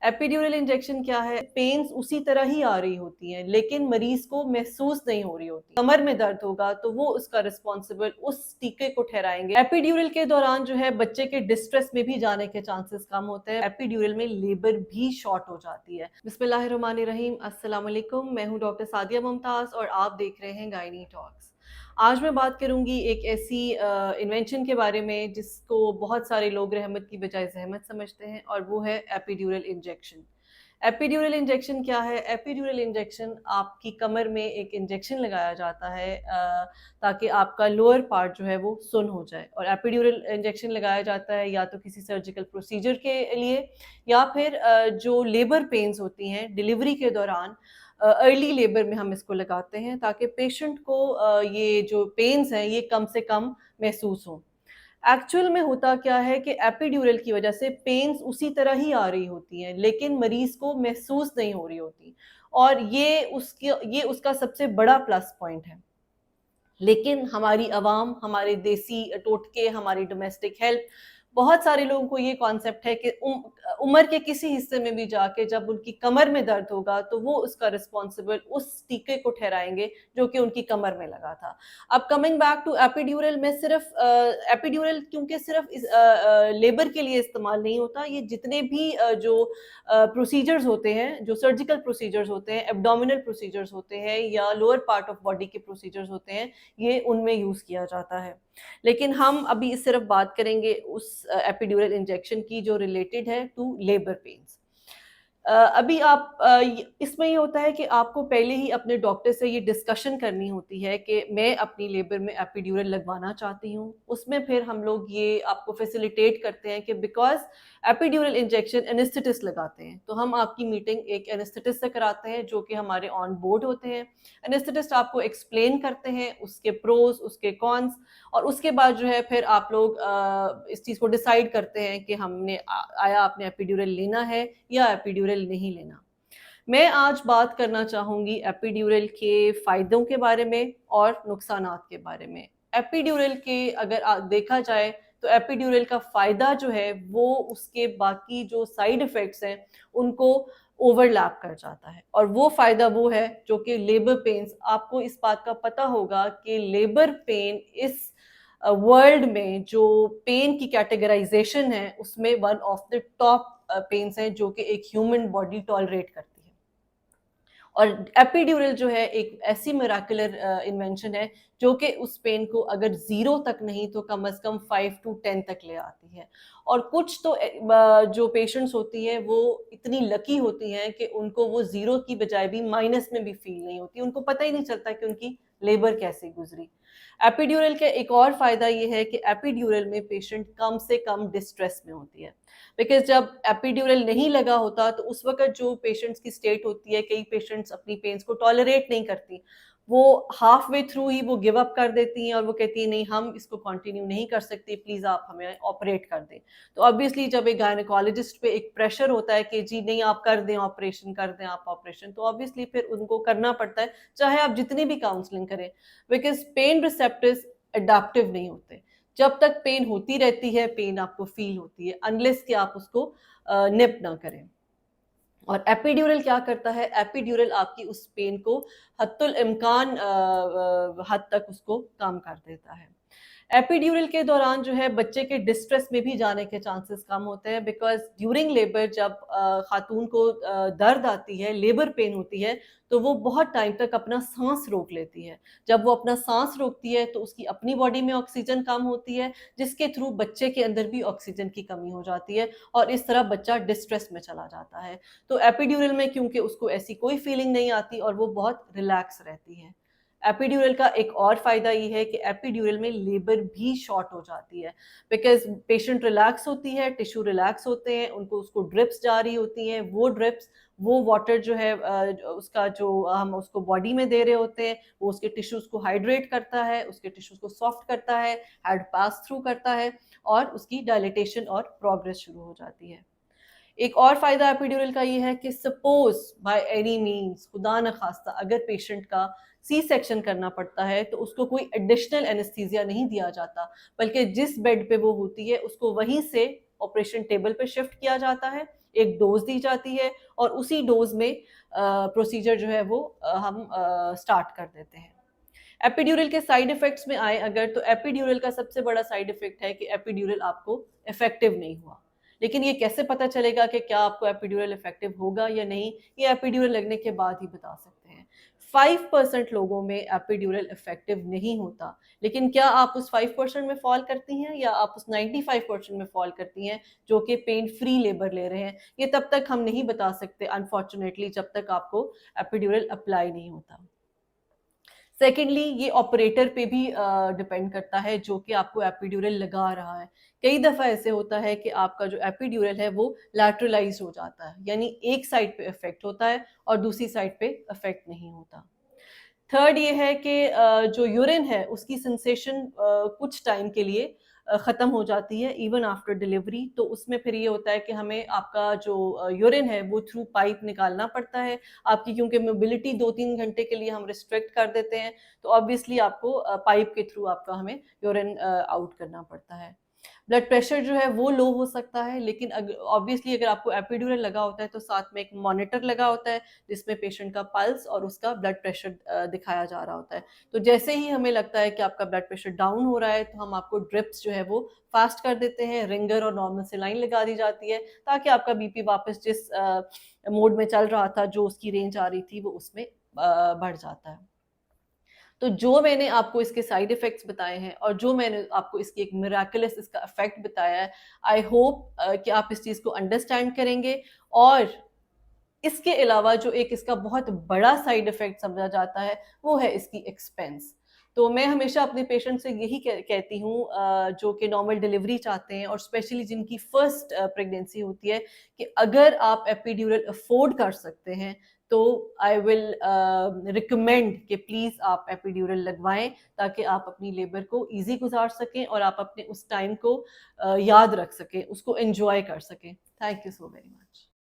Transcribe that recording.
Epidural injection क्या है? Pens उसी तरह ही आ रही होती हैं, लेकिन मरीज को महसूस नहीं हो रही होती। कमर में दर्द होगा तो वो उसका रिस्पॉन्सिबल उस टीके को ठहराएंगे। एपिड्यूरल के दौरान जो है बच्चे के डिस्ट्रेस में भी जाने के चांसेस कम होते हैं। एपिड्यूरल में लेबर भी शॉर्ट हो जाती है। बिस्मिल्लाहिर्रहमानिर्रहीम, अस्सलाम वालेकुम। मैं हूँ डॉक्टर सादिया मुमताज और आप देख रहे हैं गायनी टॉक्स। आज मैं बात करूंगी एक ऐसी इन्वेंशन के बारे में जिसको बहुत सारे लोग रहमत की बजाय जहमत समझते हैं, और वो है एपिड्यूरल इंजेक्शन। एपिड्यूरल इंजेक्शन क्या है? एपिड्यूरल इंजेक्शन आपकी कमर में एक इंजेक्शन लगाया जाता है ताकि आपका लोअर पार्ट जो है वो सुन हो जाए। और एपिड्यूरल इंजेक्शन लगाया जाता है या तो किसी सर्जिकल प्रोसीजर के लिए, या फिर जो लेबर पेन्स होती हैं डिलीवरी के दौरान, अर्ली लेबर में हम इसको लगाते हैं ताकि पेशेंट को ये जो पेन्स हैं ये कम से कम महसूस हो। एक्चुअल में होता क्या है कि एपिड्यूरल की वजह से पेन्स उसी तरह ही आ रही होती हैं, लेकिन मरीज को महसूस नहीं हो रही होती, और ये उसका सबसे बड़ा प्लस पॉइंट है। लेकिन हमारी आवाम, हमारे देसी टोटके, हमारी डोमेस्टिक हेल्थ, बहुत सारे लोगों को ये कॉन्सेप्ट है कि उम्र के किसी हिस्से में भी जाके जब उनकी कमर में दर्द होगा तो वो उसका रिस्पॉन्सिबल उस टीके को ठहराएंगे जो कि उनकी कमर में लगा था। अब कमिंग बैक टू एपिड्यूरल में, सिर्फ एपिड्यूरल क्योंकि सिर्फ लेबर के लिए इस्तेमाल नहीं होता, ये जितने भी जो प्रोसीजर्स होते हैं, जो सर्जिकल प्रोसीजर्स होते हैं, एब्डोमिनल प्रोसीजर्स होते हैं, या लोअर पार्ट ऑफ बॉडी के प्रोसीजर्स होते हैं, ये उनमें यूज किया जाता है। लेकिन हम अभी सिर्फ बात करेंगे उस एपिड्यूरल इंजेक्शन की जो रिलेटेड है टू लेबर पेन्स। अभी आप इसमें ये होता है कि आपको पहले ही अपने डॉक्टर से ये डिस्कशन करनी होती है कि मैं अपनी लेबर में एपिड्यूरल लगवाना चाहती हूँ। उसमें फिर हम लोग ये आपको फैसिलिटेट करते हैं कि बिकॉज एपिड्यूरल इंजेक्शन एनेस्थेटिस्ट लगाते हैं, तो हम आपकी मीटिंग एक एनेस्थेटिस्ट से कराते हैं जो कि हमारे ऑन बोर्ड होते हैं। एनेस्थेटिस्ट आपको एक्सप्लेन करते हैं उसके प्रोज, उसके कॉन्स, और उसके बाद जो है फिर आप लोग इस चीज़ को डिसाइड करते हैं कि हमने आया आपने एपिड्यूरल लेना है या एपिड्यूरल नहीं लेना। मैं आज बात करना चाहूँगी एपिड्यूरल के फ़ायदों के बारे में और नुकसानात के बारे में। एपिड्यूरल के अगर देखा जाए तो एपिड्यूरल का फ़ायदा जो है वो उसके बाकी जो साइड इफ़ेक्ट्स हैं उनको ओवरलैप कर जाता है, और वो फ़ायदा वो है जो कि लेबर पेन्स। आपको इस बात का पता होगा कि लेबर पेन इस वर्ल्ड में जो पेन की कैटेगराइजेशन है उसमें one of the top pens हैं जो कि एक ह्यूमन बॉडी टॉलरेट करती है। और एपिड्यूरल जो है एक ऐसी मिराकुलर इन्वेंशन है जो कि उस पेन को अगर 0 तक नहीं तो कम से कम 5 to 10 तक ले आती है। और कुछ तो जो पेशेंट्स होती हैं वो इतनी लकी होती हैं कि उनको वो 0 की बजाय भी माइनस में भी फील नहीं होती, उनको पता ही नहीं चलता कि उनकी लेबर कैसे गुजरी। एपिड्यूरल का एक और फायदा ये है कि एपिड्यूरल में पेशेंट कम से कम डिस्ट्रेस में होती है, बिकॉज जब एपिड्यूरल नहीं लगा होता तो उस वक्त जो पेशेंट्स की स्टेट होती है, कई पेशेंट्स अपनी पेन्स को टॉलरेट नहीं करती, वो हाफ वे थ्रू ही वो गिव अप कर देती हैं और वो कहती है नहीं हम इसको कंटिन्यू नहीं कर सकते, प्लीज आप हमें ऑपरेट कर दें। तो ऑब्वियसली जब एक गायनेकोलॉजिस्ट पे एक प्रेशर होता है कि जी नहीं आप कर दें ऑपरेशन, कर दें आप ऑपरेशन, तो ऑब्वियसली फिर उनको करना पड़ता है चाहे आप जितनी भी काउंसलिंग करें, बिकॉज पेन रिसेप्टर्स अडेप्टिव नहीं होते। जब तक पेन होती रहती है पेन आपको फील होती है, अनलेस कि आप उसको निप ना करें। और एपिड्यूरल क्या करता है? एपिड्यूरल आपकी उस पेन को हद्दुल इम्कान हद तक उसको काम कर देता है। एपिड्यूरल के दौरान जो है बच्चे के डिस्ट्रेस में भी जाने के चांसेस कम होते हैं, बिकॉज ड्यूरिंग लेबर जब खातून को दर्द आती है, लेबर पेन होती है, तो वो बहुत टाइम तक अपना सांस रोक लेती है। जब वो अपना सांस रोकती है तो उसकी अपनी बॉडी में ऑक्सीजन कम होती है, जिसके थ्रू बच्चे के अंदर भी ऑक्सीजन की कमी हो जाती है, और इस तरह बच्चा डिस्ट्रेस में चला जाता है। तो एपिड्यूरल में क्योंकि उसको ऐसी कोई फीलिंग नहीं आती और वो बहुत रिलैक्स रहती है। एपिड्यूरल का एक और फायदा ये है कि एपिड्यूरल में लेबर भी शॉर्ट हो जाती है, बिकॉज पेशेंट रिलैक्स होती है, टिश्यू रिलैक्स होते हैं, उनको उसको ड्रिप्स जा रही होती हैं, वो ड्रिप्स, वो वाटर जो है उसका जो हम उसको बॉडी में दे रहे होते हैं, वो उसके टिश्यूज को हाइड्रेट करता है, उसके टिश्यूज को सॉफ्ट करता है, हेड पास थ्रू करता है, और उसकी डायलिटेशन और प्रोग्रेस शुरू हो जाती है। एक और फायदा एपिड्यूरल का ये है कि सपोज बाय एनी मीन्स, खुदा न खास्ता, अगर पेशेंट का सी सेक्शन करना पड़ता है तो उसको कोई एडिशनल एनेस्थीसिया नहीं दिया जाता, बल्कि जिस बेड पे वो होती है उसको वहीं से ऑपरेशन टेबल पे शिफ्ट किया जाता है, एक डोज दी जाती है और उसी डोज में प्रोसीजर जो है वो हम स्टार्ट कर देते हैं। एपिड्यूरल के साइड इफेक्ट्स में आए अगर, तो एपिड्यूरल का सबसे बड़ा साइड इफेक्ट है कि एपिड्यूरल आपको इफेक्टिव नहीं हुआ। लेकिन ये कैसे पता चलेगा कि क्या आपको एपिड्यूरल इफेक्टिव होगा या नहीं, ये एपिड्यूरल लगने के बाद ही बता सकते हैं। 5% लोगों में एपिड्यूरल इफेक्टिव नहीं होता, लेकिन क्या आप उस 5% में फॉल करती हैं या आप उस 95% में फॉल करती हैं जो कि पेन फ्री लेबर ले रहे हैं, ये तब तक हम नहीं बता सकते अनफॉर्चुनेटली, जब तक आपको एपिड्यूरल अप्लाई नहीं होता। सेकेंडली, ये ऑपरेटर पे भी डिपेंड करता है जो कि आपको एपिड्यूरल लगा रहा है। कई दफ़ा ऐसे होता है कि आपका जो एपिड्यूरल है वो लैटरलाइज हो जाता है, यानी एक साइड पे इफेक्ट होता है और दूसरी साइड पे इफेक्ट नहीं होता। थर्ड ये है कि जो यूरिन है उसकी सेंसेशन कुछ टाइम के लिए ख़त्म हो जाती है इवन आफ्टर डिलीवरी। तो उसमें फिर ये होता है कि हमें आपका जो यूरिन है वो थ्रू पाइप निकालना पड़ता है आपकी, क्योंकि मोबिलिटी 2-3 घंटे के लिए हम रिस्ट्रिक्ट कर देते हैं, तो ऑब्वियसली आपको पाइप के थ्रू आपका हमें यूरिन आउट करना पड़ता है। ब्लड प्रेशर जो है वो लो हो सकता है, लेकिन ऑब्वियसली अगर आपको एपिड्यूरल लगा होता है तो साथ में एक मॉनिटर लगा होता है जिसमें पेशेंट का पल्स और उसका ब्लड प्रेशर दिखाया जा रहा होता है। तो जैसे ही हमें लगता है कि आपका ब्लड प्रेशर डाउन हो रहा है तो हम आपको ड्रिप्स जो है वो फास्ट कर देते हैं, रिंगर और नॉर्मल सेलाइन लगा दी जाती है ताकि आपका बीपी वापस जिस मोड में चल रहा था, जो उसकी रेंज आ रही थी, वो उसमें बढ़ जाता है। तो जो मैंने आपको इसके साइड इफेक्ट्स बताए हैं और जो मैंने आपको इसकी एक मिराकुलस इसका इफेक्ट बताया है, आई होप कि आप इस चीज़ को अंडरस्टैंड करेंगे। और इसके अलावा जो एक इसका बहुत बड़ा साइड इफेक्ट समझा जाता है वो है इसकी एक्सपेंस। तो मैं हमेशा अपने पेशेंट से यही कहती हूँ जो कि नॉर्मल डिलीवरी चाहते हैं और स्पेशली जिनकी फर्स्ट प्रेगनेंसी होती है, कि अगर आप एपिड्यूरल अफोर्ड कर सकते हैं तो आई विल रिकमेंड कि प्लीज़ आप एपिड्यूरल लगवाएं ताकि आप अपनी लेबर को ईजी गुजार सकें और आप अपने उस टाइम को याद रख सकें, उसको एंजॉय कर सकें। Thank you so very much.